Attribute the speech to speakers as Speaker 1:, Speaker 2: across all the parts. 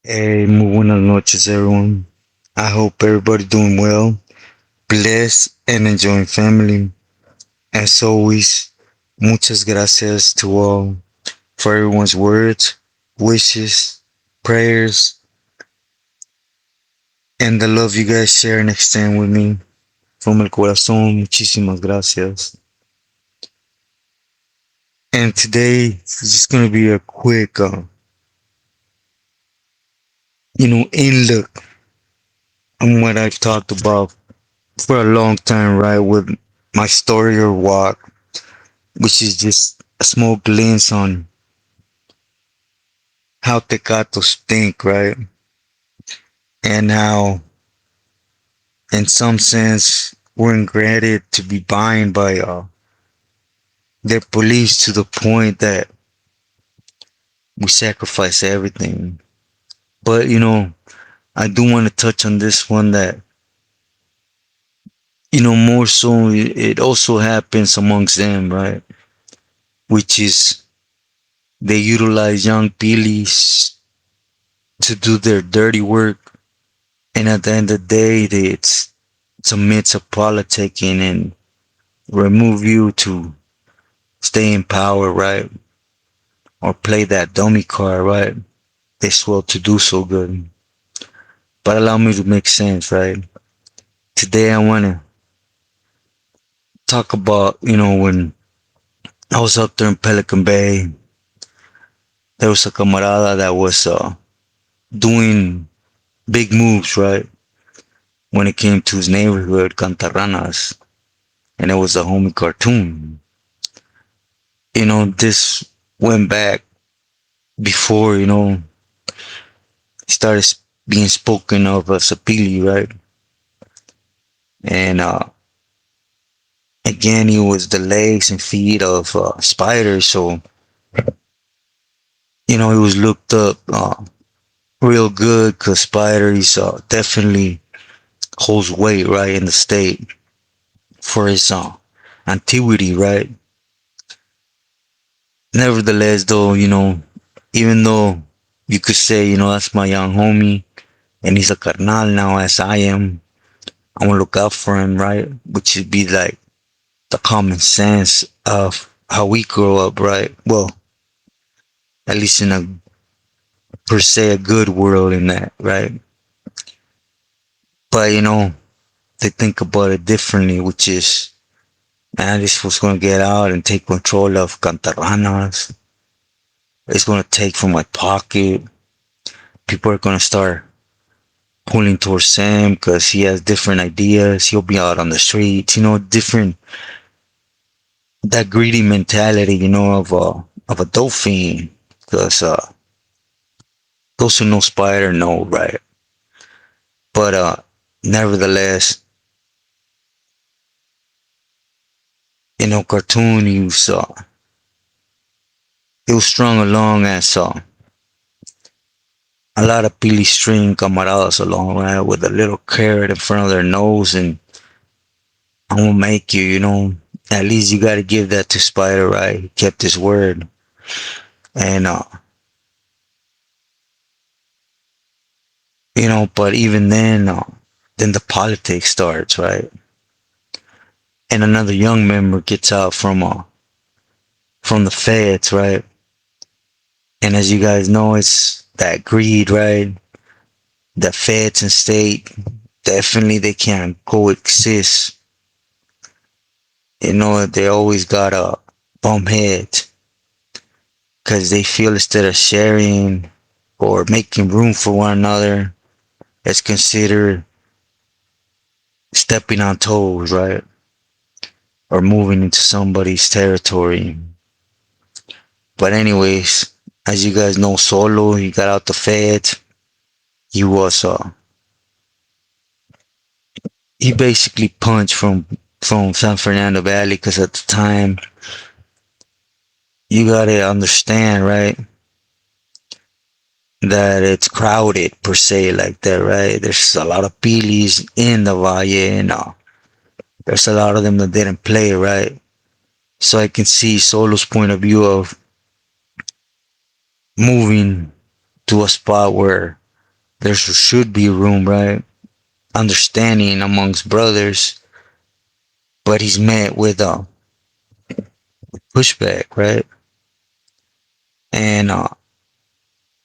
Speaker 1: Hey, muy buenas noches, everyone. I hope everybody doing well, blessed, and enjoying family. As always, muchas gracias to all for everyone's words, wishes, prayers, and the love you guys share and extend with me. From el corazón, muchísimas gracias. And today, it's just gonna be a quick, in look on what I've talked about for a long time, right, with my story or walk, which is just a small glimpse on how Tecatos think, right? And how, in some sense, we're granted to be bound by their beliefs to the point that we sacrifice everything. But, I do want to touch on this one that, more so it also happens amongst them, right? Which is they utilize young pillies to do their dirty work. And at the end of the day, it's a mix of politicking and remove you to stay in power, right? Or play that dummy card, right? They swell to do so good. But allow me to make sense, right? Today I want to talk about, when I was up there in Pelican Bay, there was a camarada that was doing big moves, right? When it came to his neighborhood, Cantarranas, and it was a homie cartoon. This went back before, started being spoken of as a Pili, right? And again, he was the legs and feet of Spider, so he was looked up real good because Spider is definitely holds weight, right, in the state for his antiquity, right? Nevertheless, though, even though you could say, that's my young homie and he's a carnal now as I am, I'm gonna look out for him, right? Which would be like the common sense of how we grow up, right? Well, at least in a per se a good world in that, right? But they think about it differently, which is, man, this was gonna get out and take control of Cantarranas. It's gonna take from my pocket. People are gonna start pulling towards Sam because he has different ideas. He'll be out on the streets, different that greedy mentality, of a dope fiend. Because those who know Spider know, right? But nevertheless, cartoon he was strung along as a lot of pili string camaradas along, right, with a little carrot in front of their nose, and I'm gonna make you, at least you gotta give that to Spider, right? He kept his word, and but even then the politics starts, right? And another young member gets out from the feds, right? And as you guys know, it's that greed, right? The feds and state definitely they can't coexist. They always gotta bump heads because they feel instead of sharing or making room for one another, it's considered stepping on toes, right? Or moving into somebody's territory. But anyways, as you guys know, Solo, he got out the feds. He was he basically punched from San Fernando Valley because at the time you gotta understand, right, that it's crowded per se like that, right? There's a lot of pilis in the Valle, and there's a lot of them that didn't play, right? So I can see Solo's point of view of moving to a spot where there should be room, right? Understanding amongst brothers, but he's met with a pushback, right? And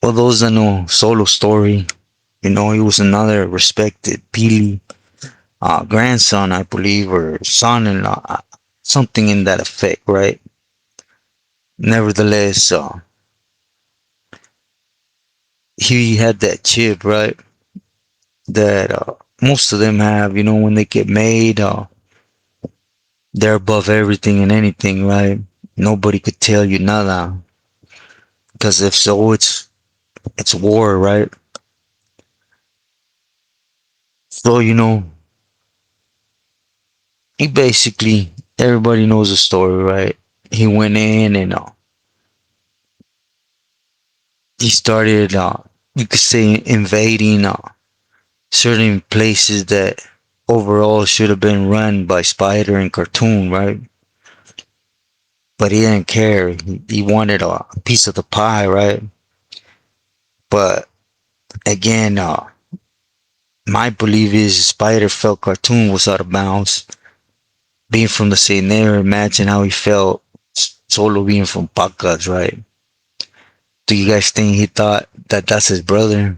Speaker 1: for those that know Solo story, he was another respected Pili grandson, I believe, or son-in-law, something in that effect, right? Nevertheless, he had that chip, right? That most of them have, when they get made, they're above everything and anything, right? Nobody could tell you nada, because if so, it's war, right? So he basically, everybody knows the story, right? He went in and he started, you could say, invading certain places that overall should have been run by Spider and Cartoon, right? But he didn't care. He wanted a piece of the pie, right? But again, my belief is Spider felt Cartoon was out of bounds. Being from the same area, imagine how he felt Solo being from Pacas, right? Do you guys think he thought that that's his brother?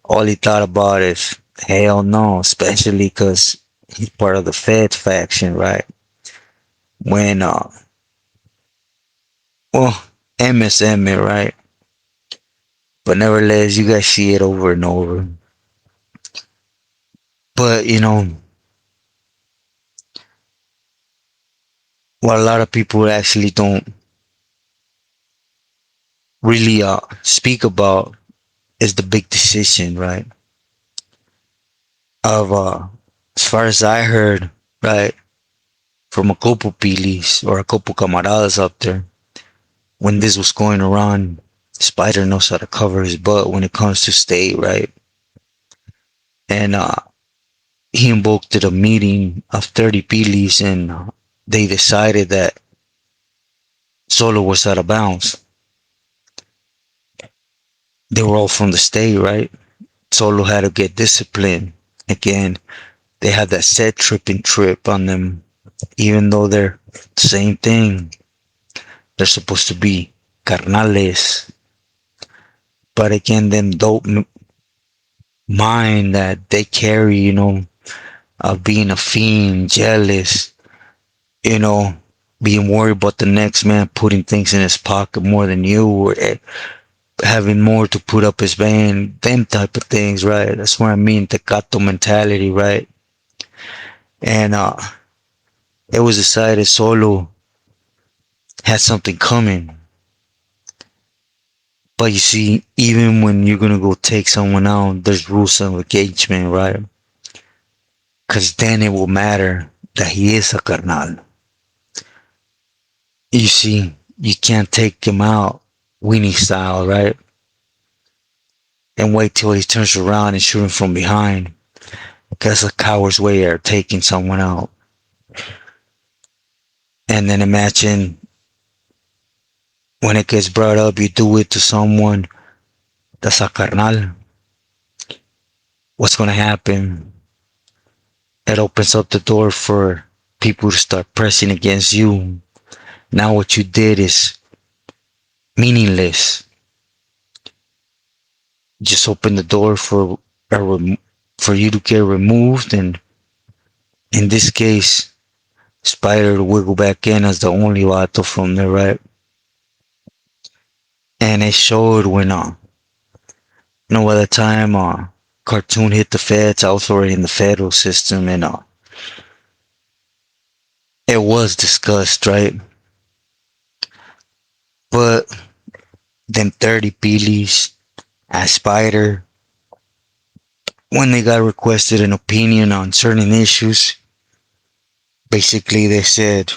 Speaker 1: All he thought about is hell no, especially because he's part of the Fed faction, right? When well, MSM, right? But nevertheless, you guys see it over and over. But what a lot of people actually don't really speak about is the big decision, right? Of as far as I heard, right, from a couple pilis or a couple camaradas up there, when this was going around, Spider knows how to cover his butt when it comes to state, right? And he invoked a meeting of 30 pilis, and they decided that Solo was out of bounds. They were all from the state, right? Solo had to get disciplined. Again, they had that set tripping trip on them, even though they're the same thing. They're supposed to be carnales. But again, them dope mind that they carry, of being a fiend, jealous, you know, being worried about the next man putting things in his pocket more than you, or having more to put up his band, them type of things, right? That's what I mean, the gato mentality, right? And it was decided Solo had something coming. But you see, even when you're gonna go take someone out, there's rules of engagement, right? Because then it will matter that he is a carnal. You see, you can't take him out weenie style, right? And wait till he turns around and shoot him from behind. That's a coward's way of taking someone out. And then imagine when it gets brought up, you do it to someone that's a carnal. What's gonna happen? It opens up the door for people to start pressing against you. Now what you did is meaningless. Just open the door for you to get removed, and in this case, Spider to wiggle back in as the only vato from there, right? And it showed when by the time Cartoon hit the feds, I was already in the federal system, and it was discussed, right? But them 30 Pilis as Spider, when they got requested an opinion on certain issues, basically they said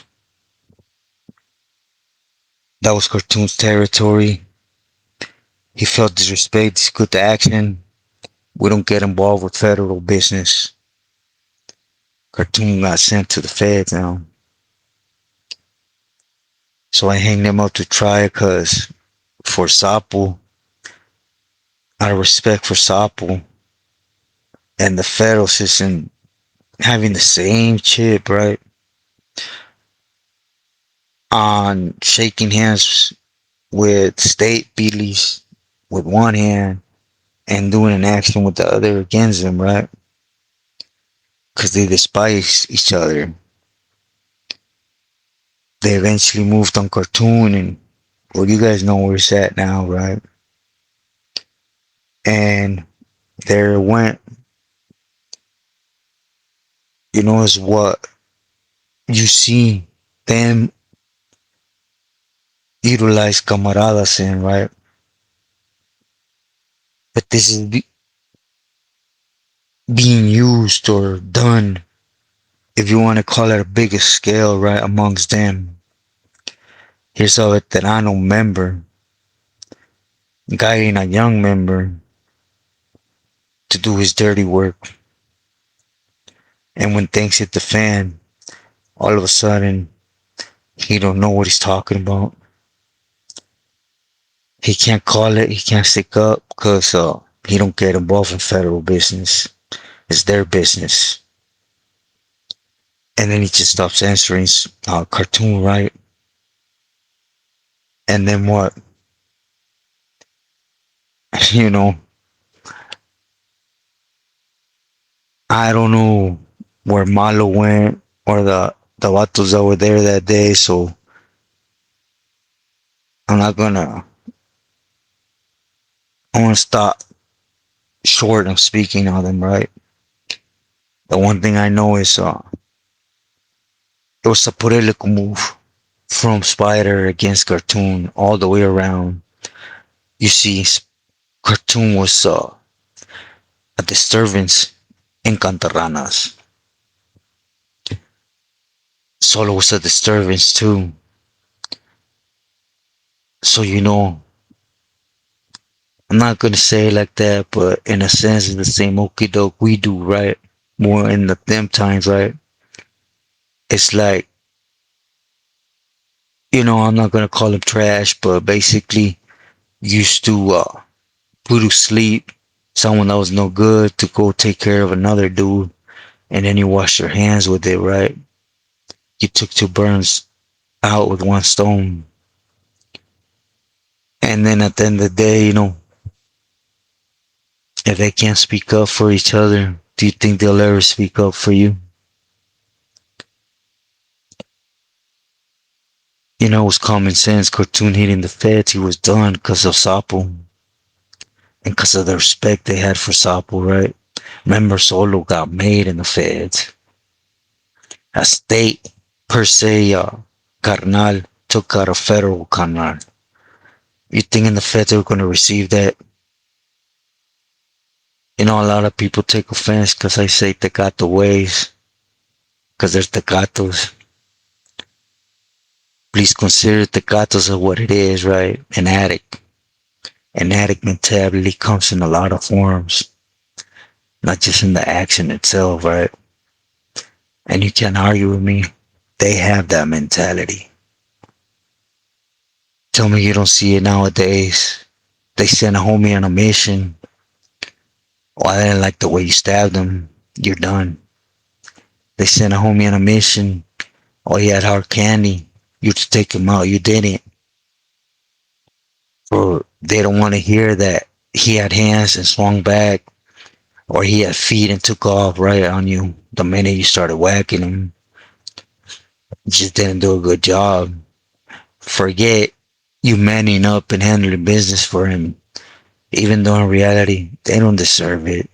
Speaker 1: that was Cartoon's territory. He felt disrespect, discussed the action. We don't get involved with federal business. Cartoon got sent to the feds now. So I hang them up to try because for Sapo, out of respect for Sapo and the federal system having the same chip, right? On shaking hands with state Beatles with one hand and doing an action with the other against them, right? Because they despise each other. They eventually moved on cartoon, and well, you guys know where it's at now, right? And there went, is what you see them utilize camaradas in, right? But this is being used or done, if you want to call it a bigger scale, right, amongst them. Here's a veterano member guiding a young member to do his dirty work. And when things hit the fan, all of a sudden, he don't know what he's talking about. He can't call it. He can't stick up because he don't get involved in federal business. It's their business. And then he just stops answering cartoon, right? And then what? You know, I don't know where Malo went or the vatos that were there that day, so I'm not gonna. I want to stop short of speaking on them, right? The one thing I know is it was a political move from Spider against Cartoon all the way around. You see, Cartoon was a disturbance in Cantaranas. Solo was a disturbance too. So I'm not gonna say it like that, but in a sense, it's the same okie doke we do, right? More in the them times, right? It's like, I'm not gonna call him trash, but basically used to put to sleep someone that was no good to go take care of another dude, and then you wash your hands with it, right? You took two burns out with one stone. And then at the end of the day, if they can't speak up for each other, do you think they'll ever speak up for you? It was common sense. Cartoon hitting the feds, he was done because of Sapo and because of the respect they had for Sapo, right? Remember, Solo got made in the feds. A state, per se, carnal, took out a federal carnal. You think in the feds they were going to receive that? A lot of people take offense because I say Tecato ways, because there's Tecatos. Please consider Tecatos of what it is, right? An addict. An addict mentality comes in a lot of forms, not just in the action itself, right? And you can't argue with me. They have that mentality. Tell me you don't see it nowadays. They send a homie on a mission. Oh, I didn't like the way you stabbed him. You're done. They sent a homie on a mission. Oh, he had hard candy. You to take him out. You didn't. Or they don't want to hear that he had hands and swung back, or he had feet and took off right on you the minute you started whacking him. You just didn't do a good job. Forget you manning up and handling business for him, even though in reality they don't deserve it.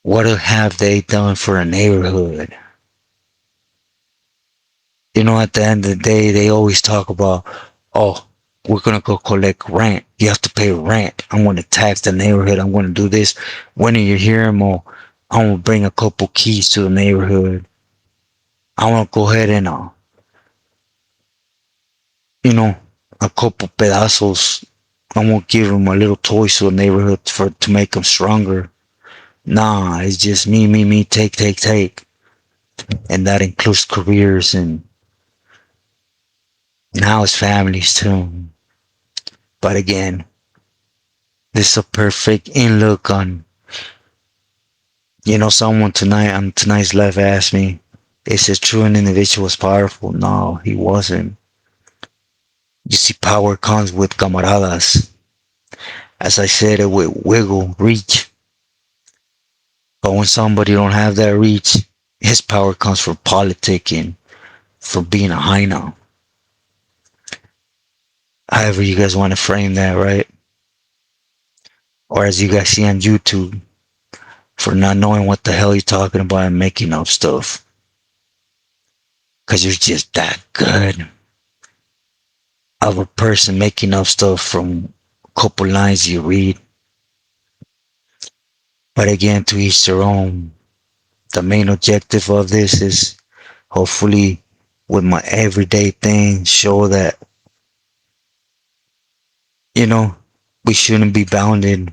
Speaker 1: What have they done for a neighborhood? At the end of the day, they always talk about, oh, we're gonna go collect rent. You have to pay rent. I'm gonna tax the neighborhood. I'm gonna do this. When you hear them, oh, I'm gonna bring a couple keys to the neighborhood. I wanna go ahead and, a couple pedazos. I'm gonna give them a little toys to the neighborhood to make them stronger. Nah, it's just me, me, me, take, take, take. And that includes careers and now it's families too. But again, This is a perfect in look on, someone tonight on tonight's live asked me, is it true an individual was powerful? No, he wasn't. You see, power comes with camaradas. As I said, it with wiggle, reach. But when somebody don't have that reach, his power comes from politicking, for being a high now. However you guys want to frame that, right? Or as you guys see on YouTube, for not knowing what the hell you're talking about and making up stuff. Cause you're just that good of a person making up stuff from a couple lines you read. But again, to each their own. The main objective of this is hopefully with my everyday thing show that, you know, we shouldn't be bounded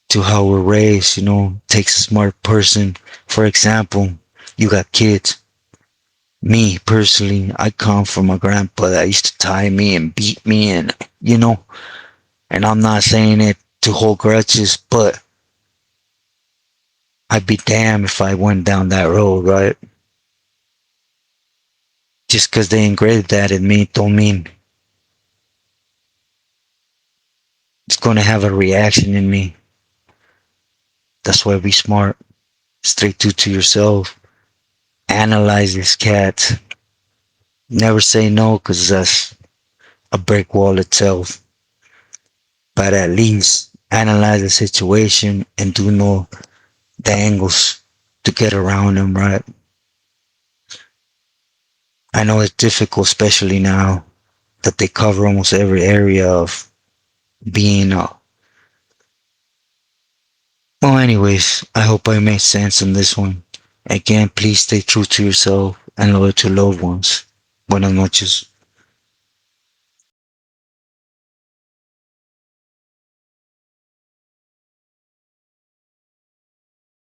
Speaker 1: to how we're raised, takes a smart person. For example, you got kids. Me personally, I come from a grandpa that used to tie me and beat me and I'm not saying it to hold grudges, but I'd be damned if I went down that road, right? Just because they engraved that in me don't mean it's gonna have a reaction in me. That's why be smart. Straight to yourself. Analyze this cat. Never say no, because that's a brick wall itself. But at least analyze the situation and do know the angles to get around them, right? I know it's difficult, especially now that they cover almost every area of being. Well, anyways, I hope I made sense on this one. Again, please stay true to yourself and loyal to loved ones. Buenas noches.